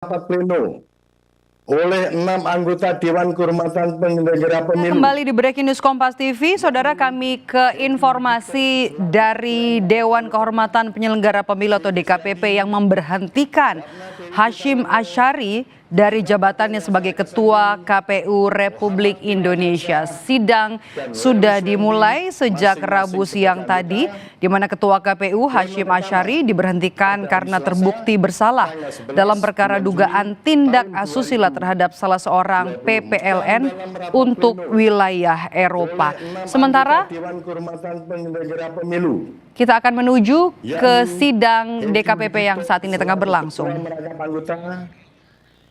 rapat pleno oleh 6 anggota Dewan Kehormatan Penyelenggara Pemilu. Kembali di Breaking News Kompas TV, saudara, kami ke informasi dari Dewan Kehormatan Penyelenggara Pemilu atau DKPP yang memberhentikan Hasyim Asyari dari jabatannya sebagai Ketua KPU Republik Indonesia. Sidang sudah dimulai sejak Rabu siang tadi, di mana Ketua KPU Hasyim Asyari diberhentikan karena terbukti bersalah dalam perkara dugaan tindak asusila terhadap salah seorang PPLN untuk wilayah Eropa. Sementara kita akan menuju ke sidang DKPP yang saat ini tengah berlangsung.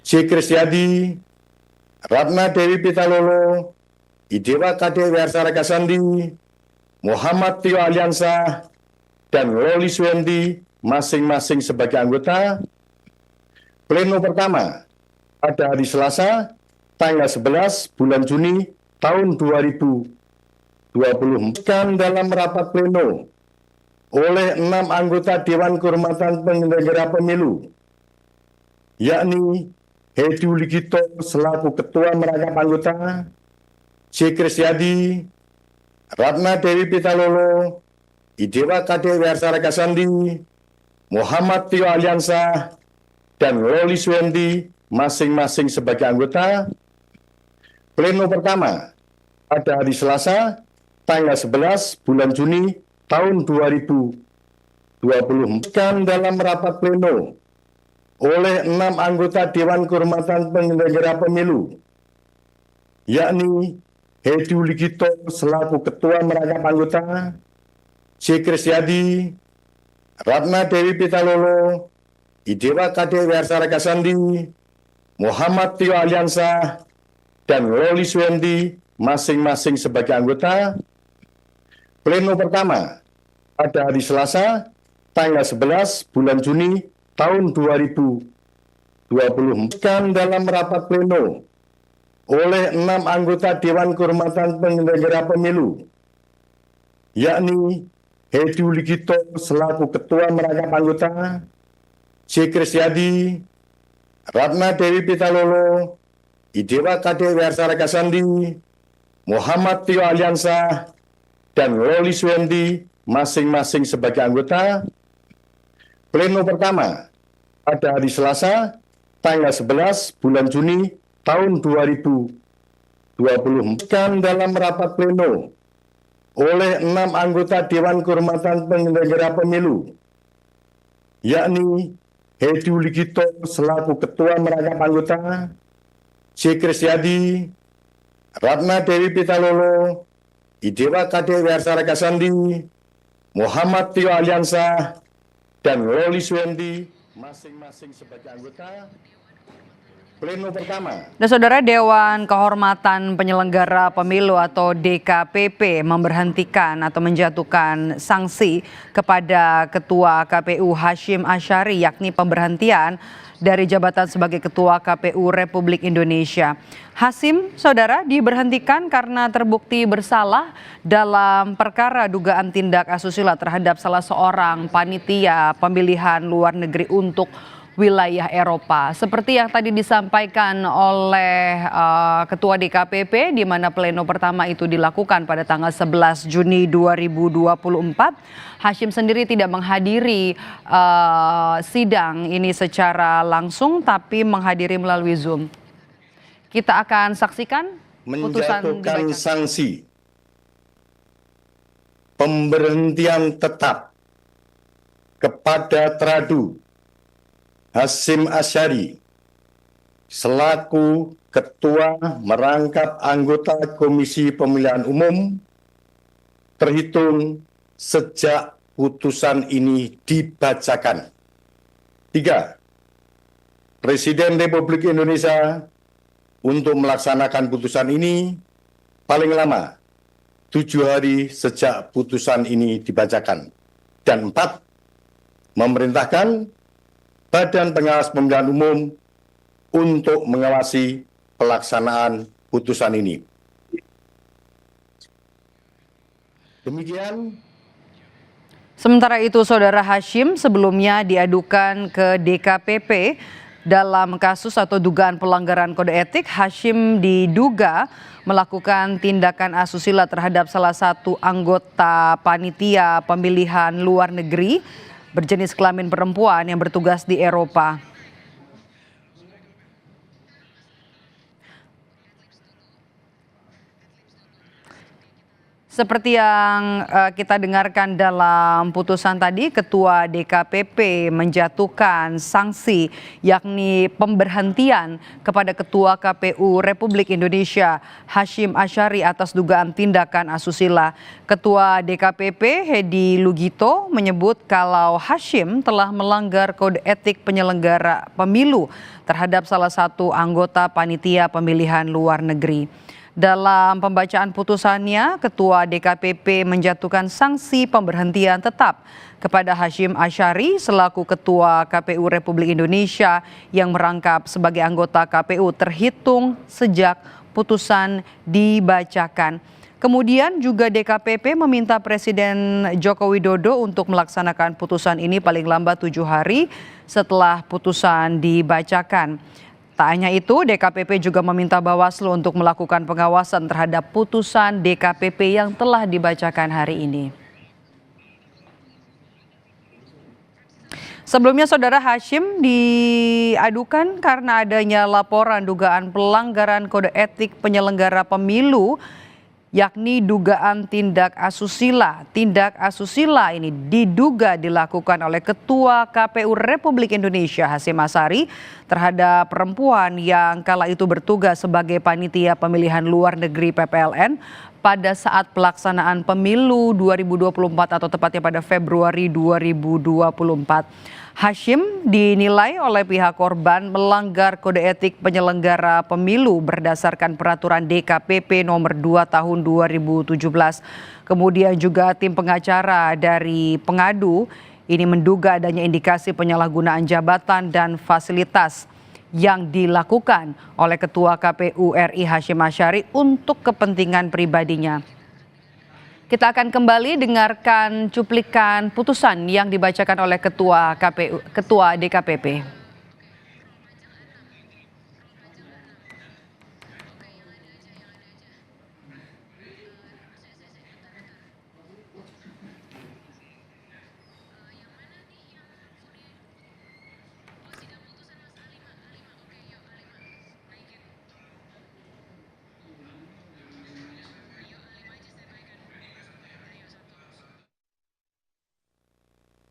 C. Kristiadi, Ratna Dewi Pitalolo, Idewa Kade Wiarsara Kasandi, Muhammad Tio Aliansa, dan Loli Suendi masing-masing sebagai anggota. Pleno pertama pada hari Selasa, tanggal 11 bulan Juni tahun 2020. Dalam rapat pleno oleh 6 anggota Dewan Kehormatan Penyelenggara Pemilu, yakni Hedi Uligito selaku Ketua Merangkap Anggota, C. Kristiadi, Ratna Dewi Pitalolo, Idewa Kade Wiarsara Kasandi, Muhammad Tio Aliansa, dan Loli Suendi masing-masing sebagai anggota. Pleno pertama pada hari Selasa, tanggal 11 bulan Juni tahun 2020. Dalam rapat pleno oleh 6 anggota Dewan Kehormatan Penyelenggara Pemilu, yakni Hedi Uligito selaku Ketua Merangkap Anggota, C. Kristiadi, Ratna Dewi Pitalolo, Idewa Kade Wiarsara Kasandi, Muhammad Tio Aliansa, dan Loli Suendi masing-masing sebagai anggota. Pleno pertama pada hari Selasa, tanggal 11 bulan Juni tahun 2020. Dalam rapat pleno oleh 6 anggota Dewan Kehormatan Penyelenggara Pemilu, yakni Hedi Uligito selaku Ketua Merangkap Anggota, C. Kristiadi, Ratna Dewi Pitalolo, Idewa Kade Wiarsara Kasandi, Muhammad Tio Aliansa, dan Loli Suendi masing-masing sebagai anggota. Pleno pertama pada hari Selasa, tanggal 11 bulan Juni tahun 2020. Dalam rapat pleno oleh 6 anggota Dewan Kehormatan Penyelenggara Pemilu, yakni Hedi Uligito selaku Ketua Merangkap Anggota, C. Kristiadi, Ratna Dewi Pitalolo, Idewa Kade Wiarsara Kasandi, Muhammad Tio Aliansa, dan Loli Suendi masing-masing sebagai anggota. Pleno pertama. Dan saudara, Dewan Kehormatan Penyelenggara Pemilu atau DKPP memberhentikan atau menjatuhkan sanksi kepada Ketua KPU Hasyim Asyari, yakni pemberhentian dari jabatan sebagai Ketua KPU Republik Indonesia. Hasyim, saudara, diberhentikan karena terbukti bersalah dalam perkara dugaan tindak asusila terhadap salah seorang panitia pemilihan luar negeri untuk wilayah Eropa. Seperti yang tadi disampaikan oleh Ketua DKPP, di mana pleno pertama itu dilakukan pada tanggal 11 Juni 2024. Hasyim sendiri tidak menghadiri sidang ini secara langsung, tapi menghadiri melalui Zoom. Kita akan saksikan putusan menjatuhkan sanksi pemberhentian tetap kepada Teradu Hasyim Asyari selaku Ketua Merangkap Anggota Komisi Pemilihan Umum terhitung sejak putusan ini dibacakan. 3. Presiden Republik Indonesia untuk melaksanakan putusan ini paling lama 7 hari sejak putusan ini dibacakan. Dan 4. Memerintahkan Badan Pengawas Pemilihan Umum untuk mengawasi pelaksanaan putusan ini. Demikian. Sementara itu, Saudara, Hasyim sebelumnya diadukan ke DKPP Dalam kasus atau dugaan pelanggaran kode etik, Hashim diduga melakukan tindakan asusila terhadap salah satu anggota panitia pemilihan luar negeri berjenis kelamin perempuan yang bertugas di Eropa. Seperti yang kita dengarkan dalam putusan tadi, Ketua DKPP menjatuhkan sanksi yakni pemberhentian kepada Ketua KPU Republik Indonesia Hashim Asyari atas dugaan tindakan asusila. Ketua DKPP Hedi Lugito menyebut kalau Hashim telah melanggar kode etik penyelenggara pemilu terhadap salah satu anggota panitia pemilihan luar negeri. Dalam pembacaan putusannya, Ketua DKPP menjatuhkan sanksi pemberhentian tetap kepada Hashim Asyari selaku Ketua KPU Republik Indonesia yang merangkap sebagai anggota KPU terhitung sejak putusan dibacakan. Kemudian juga DKPP meminta Presiden Joko Widodo untuk melaksanakan putusan ini paling lambat 7 hari setelah putusan dibacakan. Tak hanya itu, DKPP juga meminta Bawaslu untuk melakukan pengawasan terhadap putusan DKPP yang telah dibacakan hari ini. Sebelumnya Saudara, Hashim diadukan karena adanya laporan dugaan pelanggaran kode etik penyelenggara pemilu yakni dugaan tindak asusila. Tindak asusila ini diduga dilakukan oleh Ketua KPU Republik Indonesia Hashim Asyari terhadap perempuan yang kala itu bertugas sebagai panitia pemilihan luar negeri PPLN pada saat pelaksanaan pemilu 2024 atau tepatnya pada Februari 2024. Hashim dinilai oleh pihak korban melanggar kode etik penyelenggara pemilu berdasarkan peraturan DKPP nomor 2 tahun 2017. Kemudian juga tim pengacara dari pengadu ini menduga adanya indikasi penyalahgunaan jabatan dan fasilitas yang dilakukan oleh Ketua KPU RI Hashim Asyari untuk kepentingan pribadinya. Kita akan kembali dengarkan cuplikan putusan yang dibacakan oleh Ketua DKPP.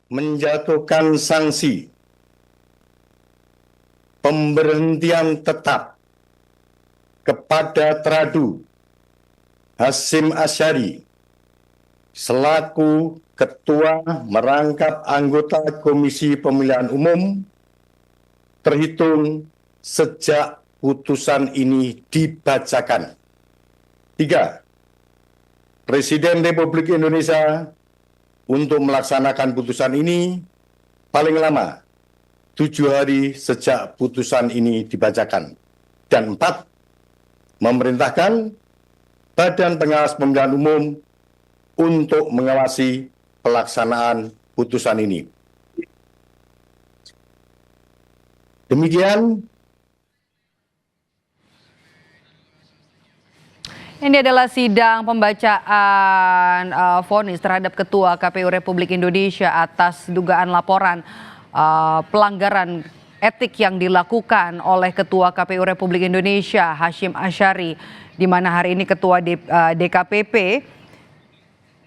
Menjatuhkan sanksi pemberhentian tetap kepada Teradu Hashim Asyari selaku Ketua merangkap anggota Komisi Pemilihan Umum terhitung sejak putusan ini dibacakan. 3. Presiden Republik Indonesia untuk melaksanakan putusan ini paling lama 7 hari sejak putusan ini dibacakan. Dan 4, memerintahkan Badan Pengawas Pemilihan Umum untuk mengawasi pelaksanaan putusan ini. Demikian. Ini adalah sidang pembacaan vonis terhadap Ketua KPU Republik Indonesia atas dugaan laporan pelanggaran etik yang dilakukan oleh Ketua KPU Republik Indonesia Hashim Asyari, di mana hari ini Ketua DKPP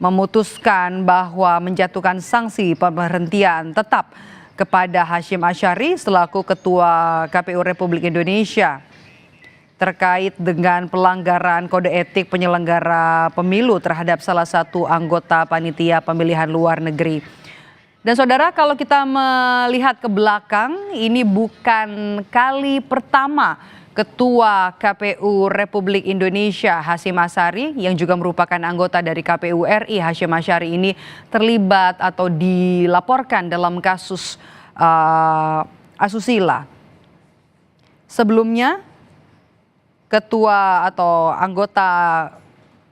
memutuskan bahwa menjatuhkan sanksi pemberhentian tetap kepada Hashim Asyari selaku Ketua KPU Republik Indonesia terkait dengan pelanggaran kode etik penyelenggara pemilu terhadap salah satu anggota panitia pemilihan luar negeri. Dan Saudara, kalau kita melihat ke belakang, ini bukan kali pertama Ketua KPU Republik Indonesia Hashim Asyari yang juga merupakan anggota dari KPU RI Hashim Asyari ini terlibat atau dilaporkan dalam kasus asusila. Sebelumnya Ketua atau anggota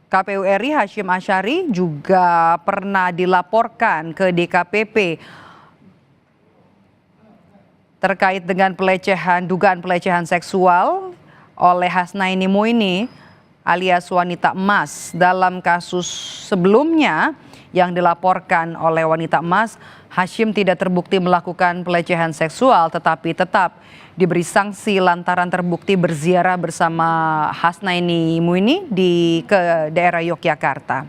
KPU RI Hashim Asyari juga pernah dilaporkan ke DKPP terkait dengan dugaan pelecehan seksual oleh Hasnaini Muini alias wanita emas. Dalam kasus sebelumnya yang dilaporkan oleh wanita emas, Hashim tidak terbukti melakukan pelecehan seksual tetapi tetap diberi sanksi lantaran terbukti berziarah bersama Hasnaini Muini ke daerah Yogyakarta.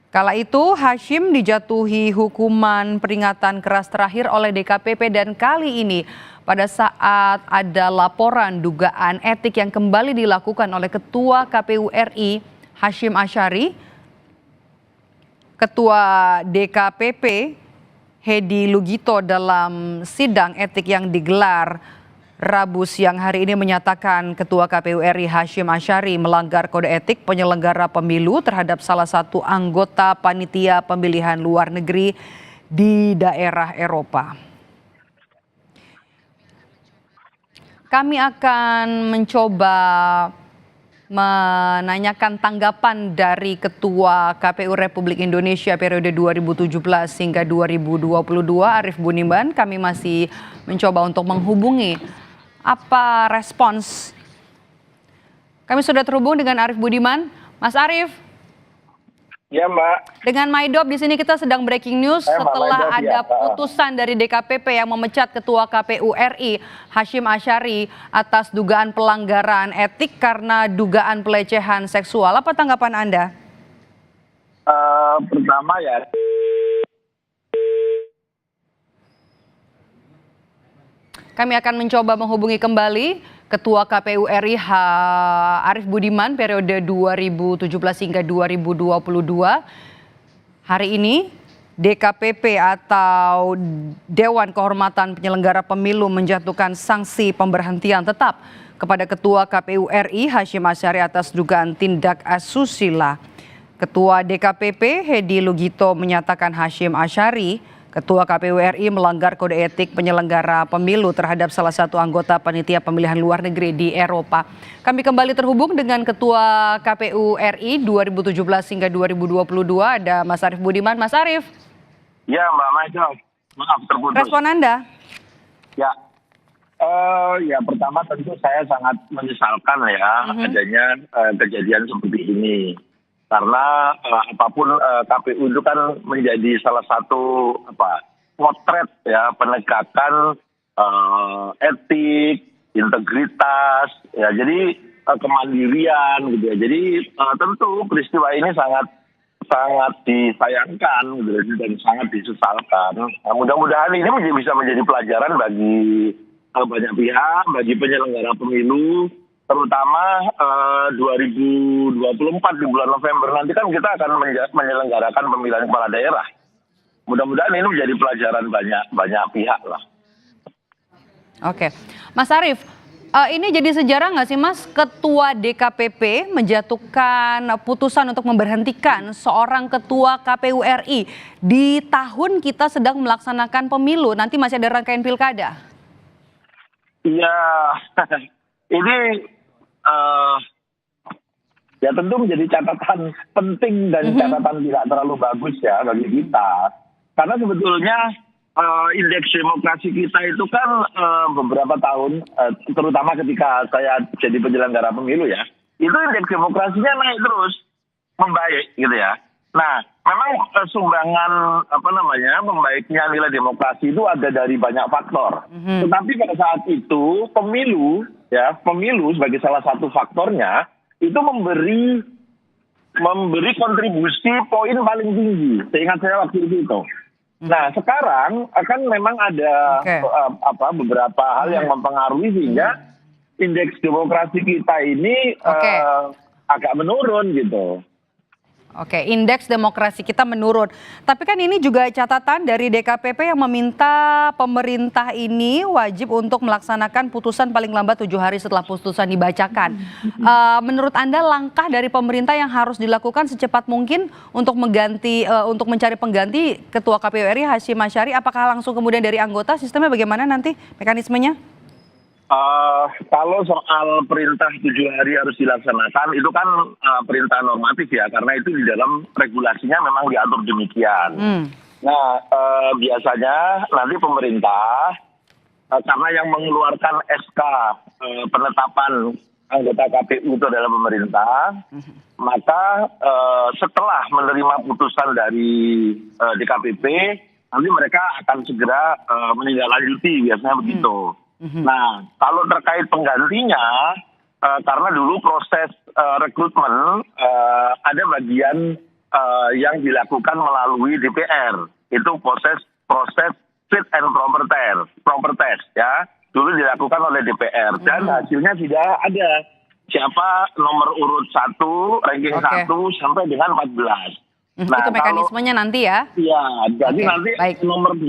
Kala itu Hashim dijatuhi hukuman peringatan keras terakhir oleh DKPP dan kali ini pada saat ada laporan dugaan etik yang kembali dilakukan oleh Ketua KPU RI Hashim Asyari, Ketua DKPP Hedi Lugito dalam sidang etik yang digelar Rabu siang hari ini menyatakan Ketua KPU RI Hashim Asyari melanggar kode etik penyelenggara pemilu terhadap salah satu anggota panitia pemilihan luar negeri di daerah Eropa. Kami akan mencoba menanyakan tanggapan dari Ketua KPU Republik Indonesia periode 2017 hingga 2022 Arief Budiman. Kami masih mencoba untuk menghubungi apa respons. Kami sudah terhubung dengan Arief Budiman. Mas Arief. Ya, Mbak. Dengan Maidop di sini kita sedang breaking news setelah ada putusan dari DKPP yang memecat Ketua KPU RI Hashim Asyari atas dugaan pelanggaran etik karena dugaan pelecehan seksual. Apa tanggapan Anda? Pertama ya, kami akan mencoba menghubungi kembali Ketua KPU RI Arief Budiman periode 2017 hingga 2022. Hari ini DKPP atau Dewan Kehormatan Penyelenggara Pemilu menjatuhkan sanksi pemberhentian tetap kepada Ketua KPU RI Hashim Asyari atas dugaan tindak asusila. Ketua DKPP Hedi Lugito menyatakan Hashim Asyari, Ketua KPU RI melanggar kode etik penyelenggara pemilu terhadap salah satu anggota panitia pemilihan luar negeri di Eropa. Kami kembali terhubung dengan Ketua KPU RI 2017 hingga 2022 ada Mas Arief Budiman. Mas Arief. Ya, Mbak Maidop. Maaf terputus. Respon Anda? Ya, ya pertama tentu saya sangat menyesalkan ya adanya kejadian seperti ini. Karena apapun KPU itu kan menjadi salah satu potret ya penegakan etik, integritas, ya jadi kemandirian gitu ya. Jadi tentu peristiwa ini sangat disayangkan gitu, dan sangat disesalkan. Nah, mudah-mudahan ini bisa menjadi pelajaran bagi banyak pihak, bagi penyelenggara pemilu. Terutama 2024 di bulan November nanti kan kita akan menyelenggarakan pemilihan kepala daerah. Mudah-mudahan ini menjadi pelajaran banyak pihak lah. Oke, Mas Arief, ini jadi sejarah nggak sih Mas, Ketua DKPP menjatuhkan putusan untuk memberhentikan seorang Ketua KPU RI di tahun kita sedang melaksanakan pemilu, nanti masih ada rangkaian pilkada? Iya, ini ya tentu menjadi catatan penting dan catatan tidak terlalu bagus ya bagi kita. Karena sebetulnya indeks demokrasi kita itu kan beberapa tahun, terutama ketika saya jadi penyelenggara pemilu ya, itu indeks demokrasinya naik terus, membaik gitu ya. Nah, memang sumbangan membaiknya nilai demokrasi itu ada dari banyak faktor. Tetapi pada saat itu pemilu sebagai salah satu faktornya itu memberi kontribusi poin paling tinggi. Seingat saya waktu itu. Nah, sekarang akan memang ada beberapa hal yang mempengaruhi sehingga indeks demokrasi kita ini agak menurun gitu. Oke, indeks demokrasi kita menurun. Tapi kan ini juga catatan dari DKPP yang meminta pemerintah ini wajib untuk melaksanakan putusan paling lambat 7 hari setelah putusan dibacakan. Menurut Anda langkah dari pemerintah yang harus dilakukan secepat mungkin untuk untuk mencari pengganti Ketua KPU RI Hashim Asyari, apakah langsung kemudian dari anggota? Sistemnya bagaimana nanti mekanismenya? Kalau soal perintah 7 hari harus dilaksanakan, itu kan perintah normatif ya, karena itu di dalam regulasinya memang diatur demikian. Nah, biasanya nanti pemerintah karena yang mengeluarkan SK penetapan anggota KPU itu adalah pemerintah, maka setelah menerima putusan dari DKPP, nanti mereka akan segera menindaklanjuti, biasanya begitu. Nah, kalau terkait penggantinya, karena dulu proses rekrutmen ada bagian yang dilakukan melalui DPR, itu proses fit and proper test ya, dulu dilakukan oleh DPR dan hasilnya tidak ada siapa nomor urut 1, ranking 1 sampai dengan 14. Nah, itu mekanismenya nanti ya? Iya, jadi nanti nomor 8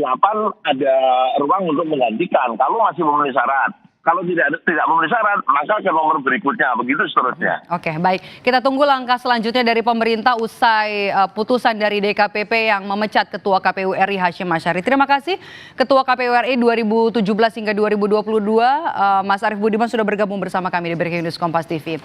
ada ruang untuk menggantikan kalau masih memenuhi syarat. Kalau tidak memenuhi syarat, maka ke nomor berikutnya, begitu seterusnya. Oke, baik. Kita tunggu langkah selanjutnya dari pemerintah usai putusan dari DKPP yang memecat Ketua KPU RI Hasyim Asyari. Terima kasih Ketua KPU RI 2017 hingga 2022, Mas Arief Budiman sudah bergabung bersama kami di Breaking News Kompas TV.